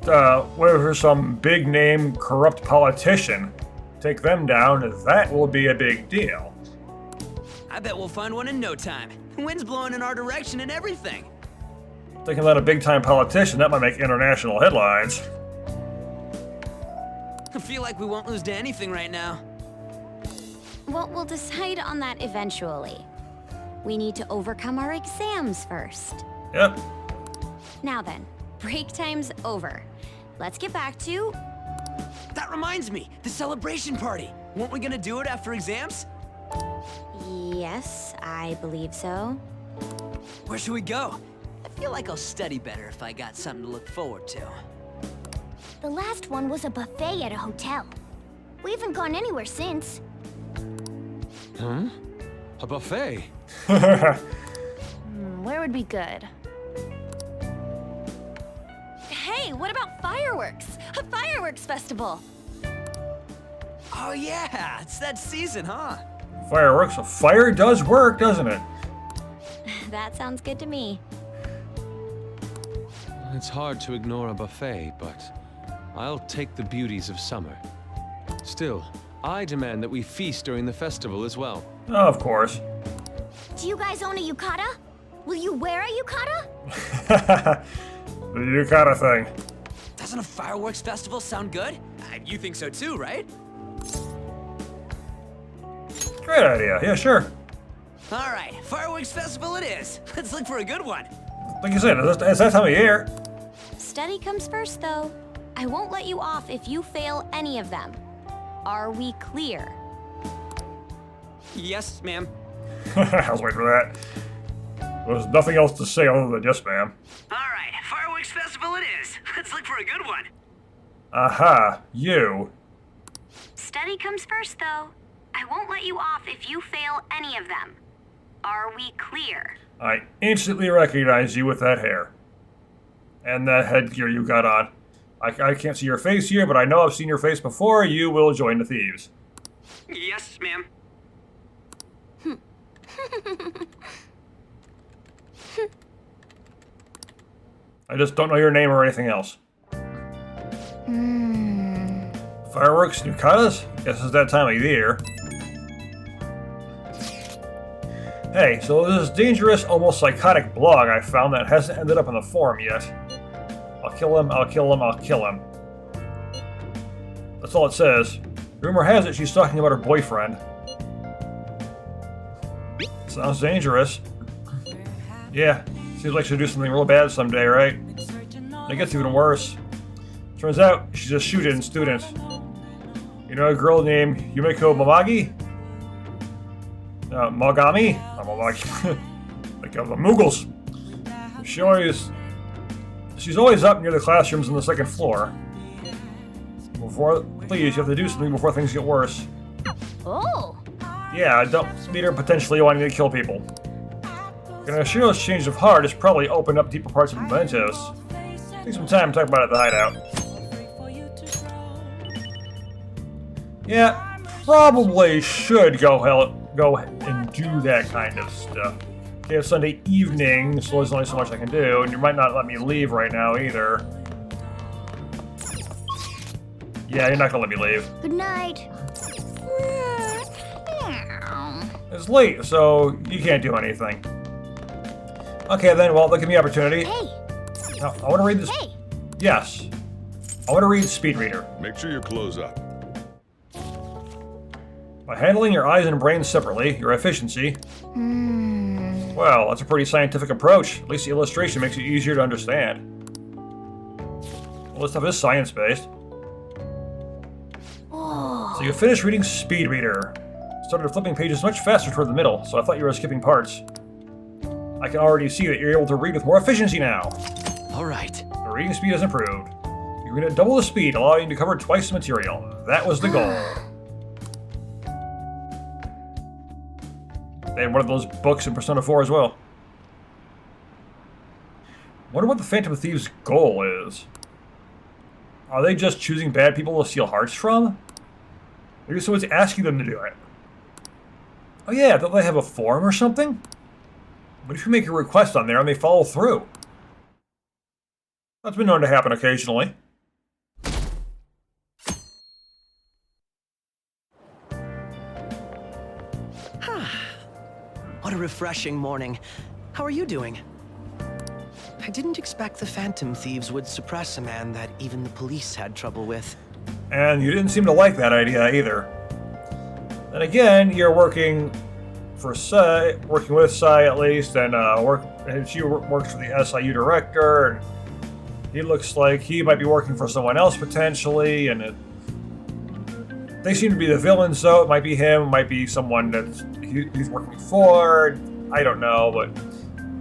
there's some big-name corrupt politician? Take them down, that will be a big deal. I bet we'll find one in no time. The wind's blowing in our direction and everything. Thinking about a big-time politician, that might make international headlines. I feel like we won't lose to anything right now. Well, we'll decide on that eventually. We need to overcome our exams first. Yep. Now then, break time's over. Let's get back to... That reminds me, the celebration party. Weren't we gonna do it after exams? Yes, I believe so. Where should we go? I feel like I'll study better if I got something to look forward to. The last one was a buffet at a hotel. We haven't gone anywhere since. Hmm? A buffet? Where would be good? Hey, what about fireworks? A fireworks festival! Oh yeah, it's that season, huh? Fireworks. Fire does work, doesn't it? That sounds good to me. It's hard to ignore a buffet, but I'll take the beauties of summer. Still, I demand that we feast during the festival as well. Oh, of course. Do you guys own a yukata? Will you wear a yukata? The yukata thing. Doesn't a fireworks festival sound good? You think so too, right? Great idea. Yeah, sure. All right, fireworks festival it is. Let's look for a good one. Like you said, it's that time of year. Study comes first, though. I won't let you off if you fail any of them. Are we clear? Yes, ma'am. I was waiting for that. There's nothing else to say other than yes, ma'am. All right, fireworks festival it is. Let's look for a good one. Aha, you. Study comes first, though. I won't let you off if you fail any of them. Are we clear? I instantly recognize you with that hair. And that headgear you got on. I can't see your face here, but I know I've seen your face before. You will join the thieves. Yes, ma'am. I just don't know your name or anything else. Fireworks, yukatas? Guess it's that time of year. Hey, so this dangerous, almost psychotic blog I found that hasn't ended up on the forum yet. I'll kill him, I'll kill him, I'll kill him. That's all it says. Rumor has it she's talking about her boyfriend. Sounds dangerous. Yeah, seems like she'll do something real bad someday, right? It gets even worse. Turns out, she's a shooting student. You know a girl named Yumiko Mamagi? Mogami? Not Mamagi. Like the Mughals. She's always up near the classrooms on the second floor. Please, you have to do something before things get worse. Oh! Yeah, don't meet her potentially wanting to kill people. Ganashiro's change of heart has probably opened up deeper parts of mementos. Take some time to talk about it at the hideout. Yeah, probably should go and do that kind of stuff. Okay, it's Sunday evening, so there's only so much I can do, and you might not let me leave right now either. Yeah, you're not gonna let me leave. Good night. It's late, so you can't do anything. Okay then, well, look at the opportunity. Hey! Now, I want to read this. Hey! Yes. I want to read Speed Reader. Make sure you close up. By handling your eyes and brain separately, your efficiency... Well, that's a pretty scientific approach. At least the illustration makes it easier to understand. Well, this stuff is science-based. So you finished reading Speed Reader. Started flipping pages much faster toward the middle, so I thought you were skipping parts. I can already see that you're able to read with more efficiency now. Alright. The reading speed has improved. You're going to double the speed, allowing you to cover twice the material. That was the goal. They had one of those books in Persona 4 as well. Wonder what the Phantom Thieves' goal is. Are they just choosing bad people to steal hearts from? Maybe someone's asking them to do it. Oh yeah, don't they have a forum or something? What if you make a request on there and they follow through? That's been known to happen occasionally. What a refreshing morning. How are you doing? I didn't expect the Phantom Thieves would suppress a man that even the police had trouble with. And you didn't seem to like that idea either. And again, you're working for working with Sai at least, and she works for the SIU director, and he looks like he might be working for someone else potentially, and they seem to be the villains, though. It might be him, it might be someone that he's working for. I don't know, but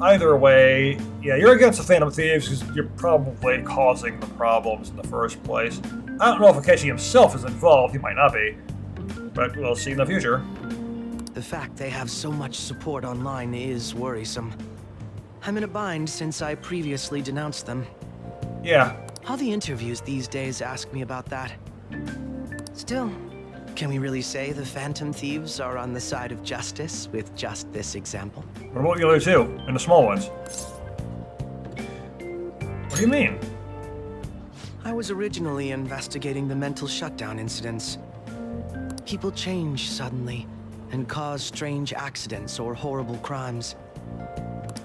either way, yeah, you're against the Phantom Thieves because you're probably causing the problems in the first place. I don't know if Akechi himself is involved. He might not be, but we'll see in the future. The fact they have so much support online is worrisome. I'm in a bind since I previously denounced them. Yeah. All the interviews these days ask me about that. Still, can we really say the Phantom Thieves are on the side of justice with just this example? What about the other two, and the small ones? What do you mean? I was originally investigating the mental shutdown incidents. People change suddenly and cause strange accidents or horrible crimes.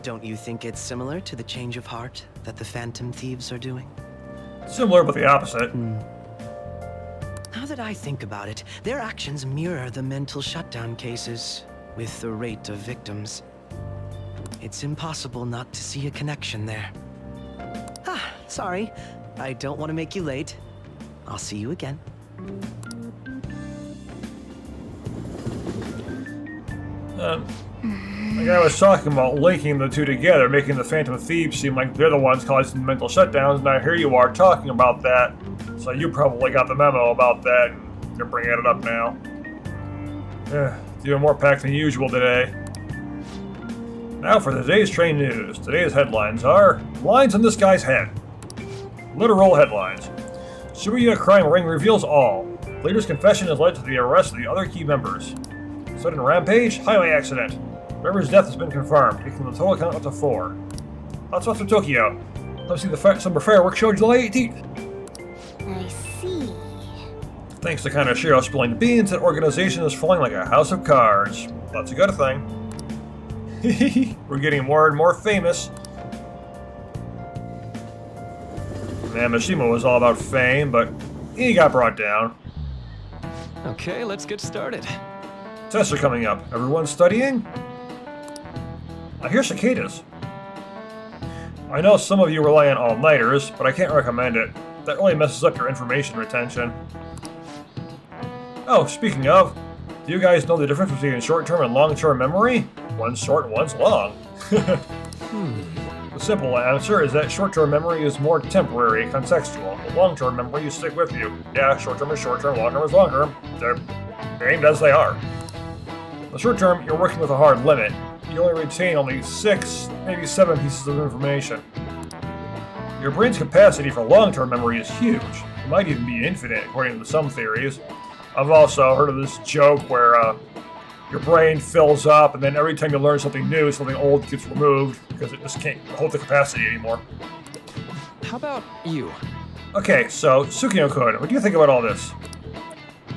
Don't you think it's similar to the change of heart that the Phantom Thieves are doing? Similar, but the opposite. Now that I think about it, their actions mirror the mental shutdown cases, with the rate of victims. It's impossible not to see a connection there. Sorry. I don't want to make you late. I'll see you again. Like I was talking about linking the two together, making the Phantom Thieves seem like they're the ones causing the mental shutdowns, and now here you are talking about that. So you probably got the memo about that, and you're bringing it up now. It's even more packed than usual today. Now for today's train news. Today's headlines are lines on this guy's head. Literal headlines. Shibuya crime ring reveals all. Leader's confession has led to the arrest of the other key members. Sudden rampage, highway accident. Member's death has been confirmed, taking the total count up to 4. Hotspots for Tokyo. Let's see the summer fireworks show July 18th. I see. Thanks to Kaneshiro spilling the beans, that organization is falling like a house of cards. That's a good thing. We're getting more and more famous. Man, Mishima was all about fame, but he got brought down. Okay, let's get started. Tests are coming up. Everyone studying? I hear cicadas. I know some of you rely on all-nighters, but I can't recommend it. That really messes up your information retention. Oh, speaking of, do you guys know the difference between short-term and long-term memory? One's short and one's long. The simple answer is that short-term memory is more temporary and contextual. The long-term memory you stick with you. Yeah, short-term is short-term, long-term is long-term. They're named as they are. The short-term, you're working with a hard limit. You only retain only 6, maybe 7 pieces of information. Your brain's capacity for long-term memory is huge. It might even be infinite, according to some theories. I've also heard of this joke where your brain fills up, and then every time you learn something new, something old gets removed because it just can't hold the capacity anymore. How about you? Okay, so Tsukino-kun, what do you think about all this?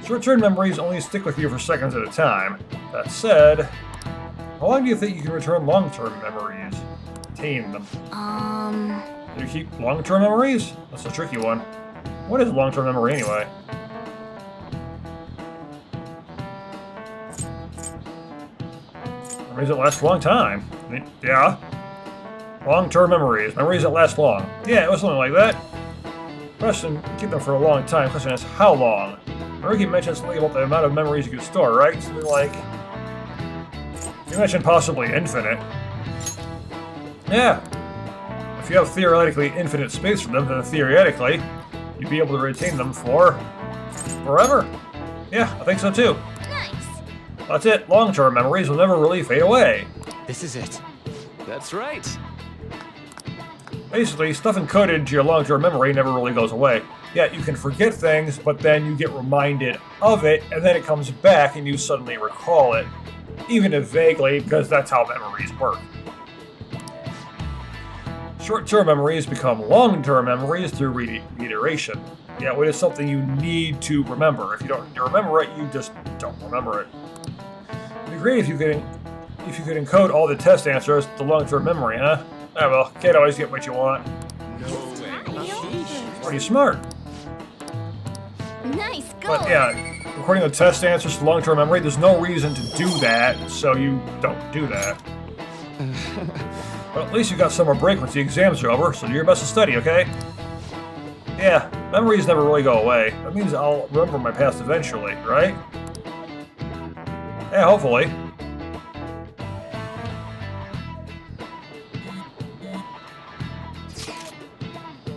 Short-term memories only stick with you for seconds at a time. That said, how long do you think you can return long-term memories? Retain them. Do you keep long-term memories? That's a tricky one. What is long-term memory anyway? Memories that last a long time. Yeah. Long-term memories. Memories that last long. Yeah, it was something like that. Question, keep them for a long time. Question is, how long? Maruki mentioned something about the amount of memories you can store, right? Something like... You mentioned possibly infinite. Yeah. If you have theoretically infinite space for them, then theoretically, you'd be able to retain them for... forever. Yeah, I think so too. Nice. That's it. Long-term memories will never really fade away. This is it. That's right. Basically, stuff encoded into your long-term memory never really goes away. Yeah, you can forget things, but then you get reminded of it, and then it comes back and you suddenly recall it. Even if vaguely, because that's how memories work. Short-term memories become long-term memories through reiteration. Yeah, when it's something you need to remember. If you don't remember it, you just don't remember it. It'd be great if you could encode all the test answers to long-term memory, huh? Ah, well, can't always get what you want. No way. Pretty smart. Nice, go. But yeah, recording the test answers to long-term memory, there's no reason to do that, so you don't do that. But at least you got some more break once the exams are over, so do your best to study, okay? Yeah, memories never really go away. That means I'll remember my past eventually, right? Yeah, hopefully.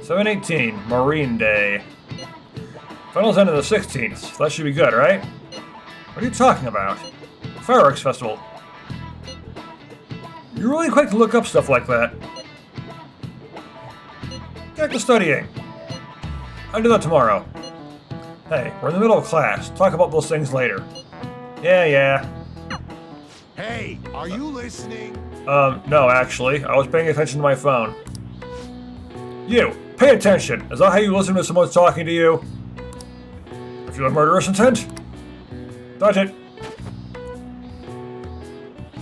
(7/18) Marine Day. Finals end on the 16th. That should be good, right? What are you talking about? Fireworks Festival. You're really quick to look up stuff like that. Get to studying. I'll do that tomorrow. Hey, we're in the middle of class. Talk about those things later. Yeah. Hey, are you listening? No, actually. I was paying attention to my phone. You, pay attention. Is that how you listen when someone's talking to you? If you have murderous intent, dodge it.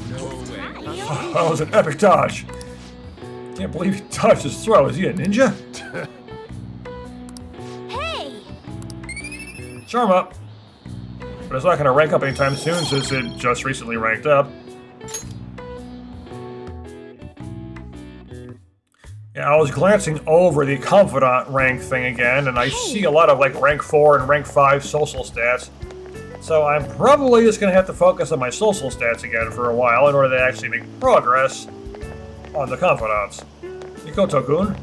No way. That was an epic dodge. Can't believe he dodged his throw. Is he a ninja? Hey! Charm up. But it's not going to rank up anytime soon since it just recently ranked up. Yeah, I was glancing over the Confidant rank thing again, and I see a lot of like rank 4 and rank 5 social stats. So I'm probably just going to have to focus on my social stats again for a while in order to actually make progress on the Confidants. Mikoto-kun,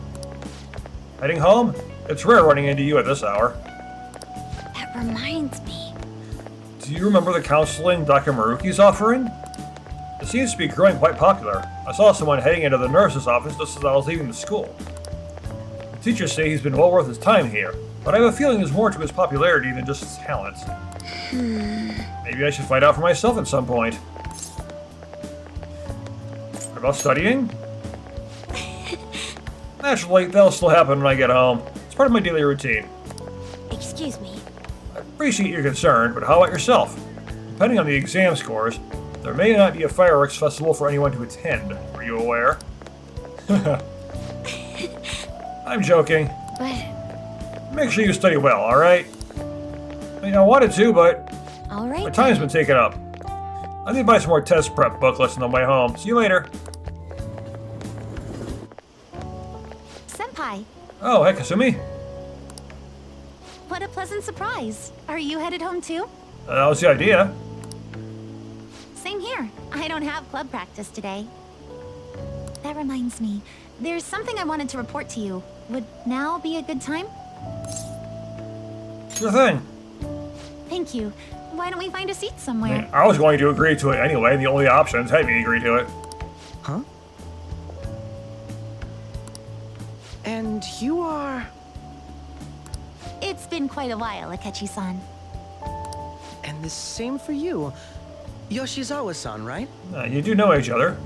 heading home? It's rare running into you at this hour. That reminds me. Do you remember the counseling Dr. Maruki's offering? It seems to be growing quite popular. I saw someone heading into the nurse's office just as I was leaving the school. The teachers say he's been well worth his time here, but I have a feeling there's more to his popularity than just his talent. Maybe I should find out for myself at some point. What about studying? Naturally, that'll still happen when I get home. It's part of my daily routine. Excuse me. I appreciate your concern, but how about yourself? Depending on the exam scores, there may not be a fireworks festival for anyone to attend. Were you aware? I'm joking. But... Make sure you study well, alright? I mean, I wanted to, but... Alright. My time's been taken up. I need to buy some more test prep booklets on the way home. See you later. Senpai, Oh, hey, Kasumi. what a pleasant surprise. Are you headed home too? That was the idea. Same here. I don't have club practice today. That reminds me, there's something I wanted to report to you. Would now be a good time? Sure thing. Thank you. Why don't we find a seat somewhere? I was going to agree to it anyway, and the only options had me agree to it. Huh? And you are... It's been quite a while, Akechi-san. And the same for you. Yoshizawa-san, right? You do know each other.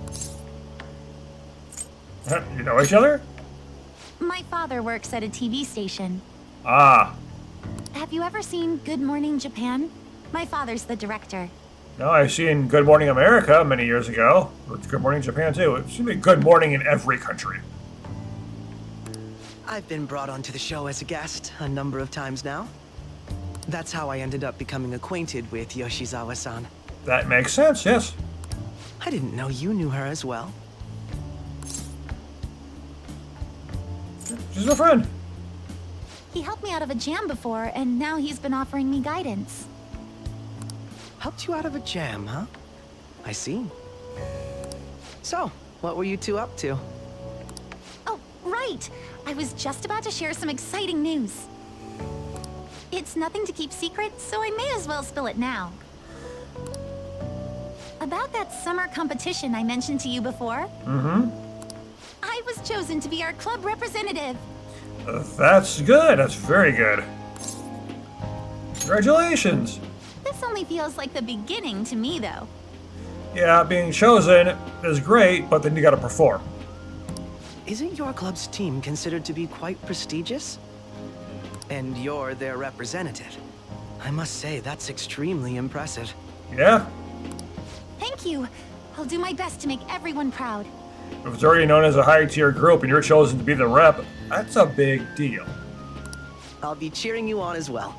You know each other? My father works at a TV station. Ah. have you ever seen Good Morning Japan? My father's the director. No, I've seen Good Morning America many years ago. It's Good Morning Japan, too. It should be Good Morning in every country. I've been brought onto the show as a guest a number of times now. That's how I ended up becoming acquainted with Yoshizawa-san. That makes sense, yes. I didn't know you knew her as well. She's a friend. He helped me out of a jam before, and now he's been offering me guidance. Helped you out of a jam, huh? I see. So, what were you two up to? Oh, right! I was just about to share some exciting news. It's nothing to keep secret, so I may as well spill it now. About that summer competition I mentioned to you before. Mm-hmm. I was chosen to be our club representative. That's good. That's very good. Congratulations. This only feels like the beginning to me, though. Yeah, being chosen is great, but then you gotta perform. Isn't your club's team considered to be quite prestigious? And you're their representative. I must say, that's extremely impressive. Yeah? Thank you. I'll do my best to make everyone proud. If it's already known as a high-tier group and you're chosen to be the rep, that's a big deal. I'll be cheering you on as well.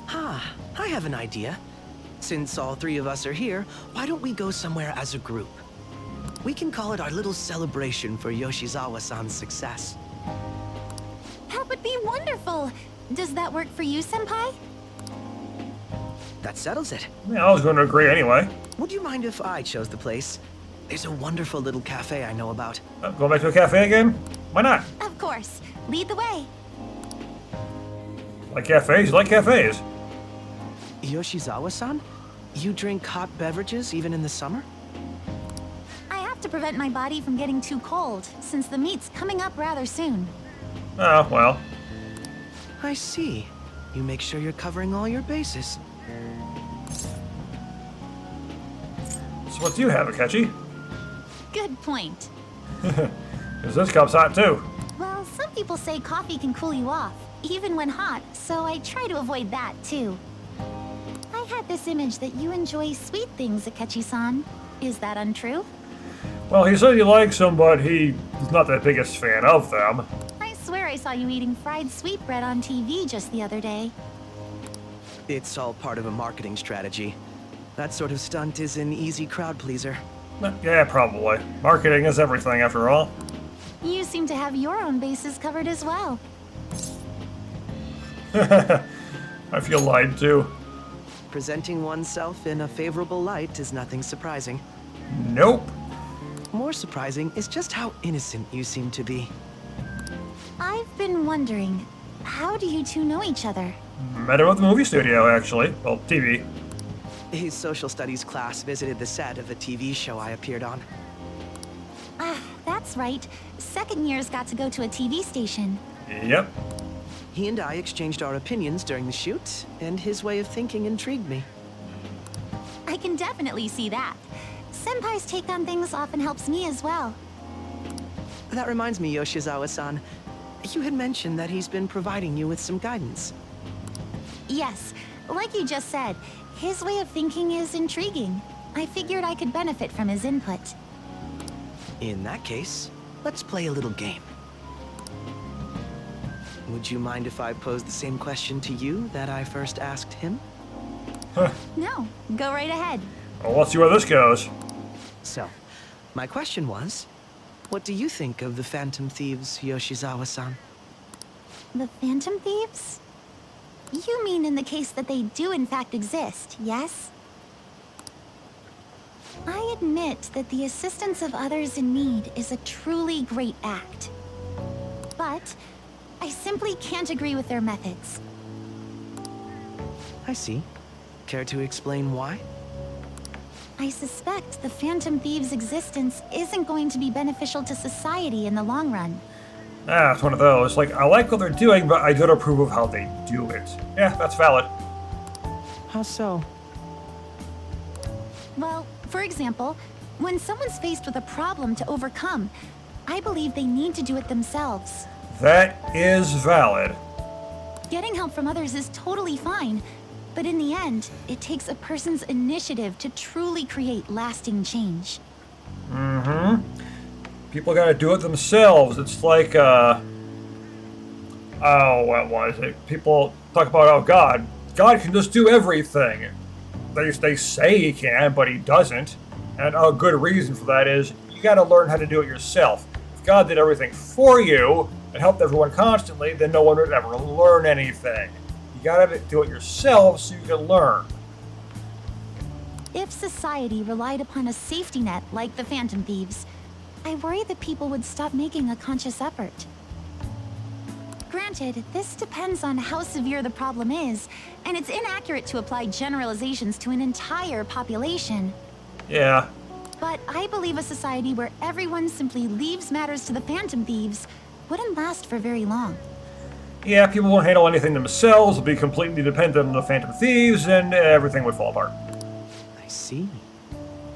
I have an idea. Since all three of us are here, why don't we go somewhere as a group? We can call it our little celebration for Yoshizawa-san's success. That would be wonderful. Does that work for you, Senpai? That settles it. Yeah, I was going to agree anyway. Would you mind if I chose the place? There's a wonderful little cafe I know about. Going back to a cafe again? Why not? Of course. Lead the way. Like cafes? You like cafes? Yoshizawa-san? You drink hot beverages even in the summer? I have to prevent my body from getting too cold, since the meet's coming up rather soon. Oh, well. I see. You make sure you're covering all your bases. So what do you have, Akechi? Good point. Because this cup's hot too. Well, some people say coffee can cool you off, even when hot, so I try to avoid that too. I had this image that you enjoy sweet things, Akechi-san. Is that untrue? Well, he said he likes them, but he's not the biggest fan of them. I swear I saw you eating fried sweetbread on TV just the other day. It's all part of a marketing strategy. That sort of stunt is an easy crowd pleaser. Yeah, probably. Marketing is everything, after all. You seem to have your own bases covered as well. I feel lied to. Presenting oneself in a favorable light is nothing surprising. Nope. More surprising is just how innocent you seem to be. I've been wondering, how do you two know each other? Met him at the movie studio, actually. Well, TV. His social studies class visited the set of a TV show I appeared on. Ah, that's right. Second years got to go to a TV station. Yep. He and I exchanged our opinions during the shoot, and his way of thinking intrigued me. I can definitely see that. Senpai's take on things often helps me as well. That reminds me, Yoshizawa-san. You had mentioned that he's been providing you with some guidance. Yes, like you just said, his way of thinking is intriguing. I figured I could benefit from his input. In that case, let's play a little game. Would you mind if I pose the same question to you that I first asked him? No, go right ahead. Well, let's see where this goes. So, my question was, what do you think of the Phantom Thieves, Yoshizawa-san? The Phantom Thieves? You mean in the case that they do in fact exist, yes? I admit that the assistance of others in need is a truly great act. But I simply can't agree with their methods. I see. Care to explain why? I suspect the Phantom Thieves' existence isn't going to be beneficial to society in the long run. Ah, it's one of those. Like, I like what they're doing, but I don't approve of how they do it. Yeah, that's valid. How so? Well, for example, when someone's faced with a problem to overcome, I believe they need to do it themselves. That is valid. Getting help from others is totally fine, but in the end, it takes a person's initiative to truly create lasting change. Mm-hmm. People gotta do it themselves. It's like, oh, what was it? People talk about, oh, God can just do everything. They say he can, but he doesn't. And a good reason for that is you gotta learn how to do it yourself. If God did everything for you and helped everyone constantly, then no one would ever learn anything. You gotta do it yourself so you can learn. If society relied upon a safety net like the Phantom Thieves, I worry that people would stop making a conscious effort. Granted, this depends on how severe the problem is, and it's inaccurate to apply generalizations to an entire population. Yeah. But I believe a society where everyone simply leaves matters to the Phantom Thieves wouldn't last for very long. Yeah, people won't handle anything themselves, will be completely dependent on the Phantom Thieves, and everything would fall apart. I see.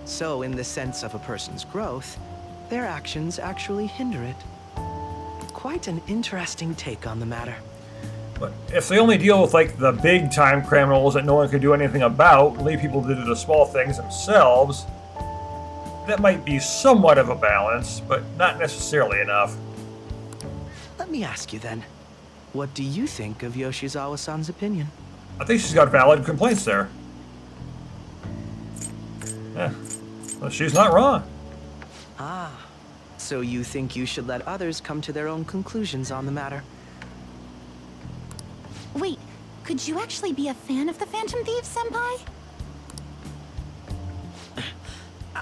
So, in the sense of a person's growth, their actions actually hinder it. Quite an interesting take on the matter. But if they only deal with, like, the big-time criminals that no one can do anything about, leave people to do the small things themselves, that might be somewhat of a balance, but not necessarily enough. Let me ask you then, what do you think of Yoshizawa-san's opinion? I think she's got valid complaints there. Yeah, well, she's not wrong. Ah, so you think you should let others come to their own conclusions on the matter? Wait, could you actually be a fan of the Phantom Thieves, Senpai?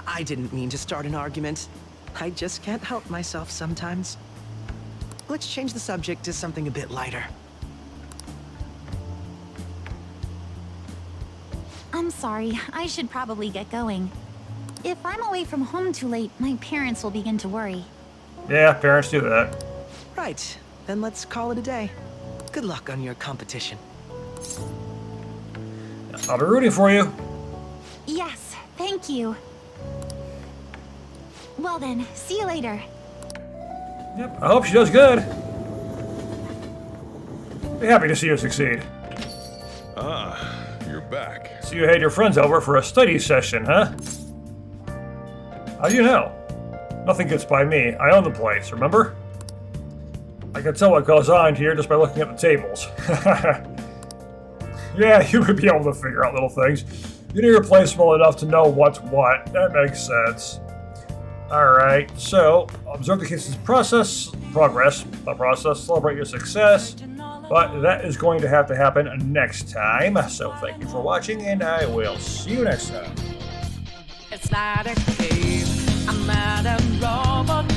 I didn't mean to start an argument. I just can't help myself sometimes. Let's change the subject to something a bit lighter. I'm sorry, I should probably get going. If I'm away from home too late, my parents will begin to worry. Yeah, parents do that. Right, then let's call it a day. Good luck on your competition. I'll be rooting for you. Yes, thank you. Well then, see you later. Yep, I hope she does good. Be happy to see you succeed. Ah, you're back. So you had your friends over for a study session, huh? How do you know? Nothing gets by me. I own the place, remember? I can tell what goes on here just by looking at the tables. Yeah, you would be able to figure out little things. You know your place well enough to know what's what. That makes sense. Alright, so, observe the case's progress, celebrate your success, but that is going to have to happen next time. So thank you for watching, and I will see you next time. It's not a cave, I'm not a robot.